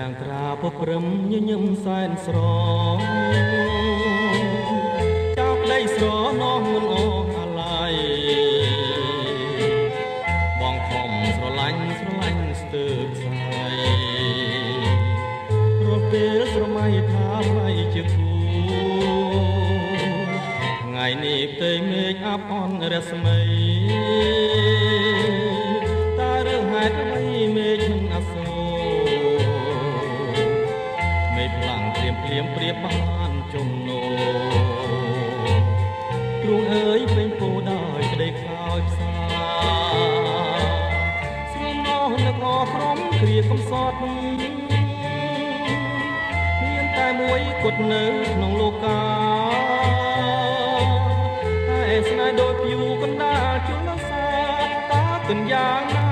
យ៉ាងត្រាពុព្រឹមញញឹមសែនស្រងចោកដីស្រនោះមិនអស់អាឡ័យបងខំស្រឡាញ់ស្ទើរខ្សែរស់ពេលស្រមៃថាថ្លៃជាគូថ្ងៃនេះផ្ទៃមេឃអាប់អន់រស្មីតើរឿងហេតុអ្វីមេឃមិនអាសូរមេឃខ្លាំងភ្លាមប្រៀបបានជំនោទ្រូងអើយពេញពោដោយក្តីខ្លោចផ្សាស្រមោះនឹកអស់ក្រុមគ្រាកំសត់មានតែមួយគត់នៅក្នុងលោកាតែស្នេហ៍ដូចព្យុះកណ្ដាលជលសាតាគិនយ៉ាងណា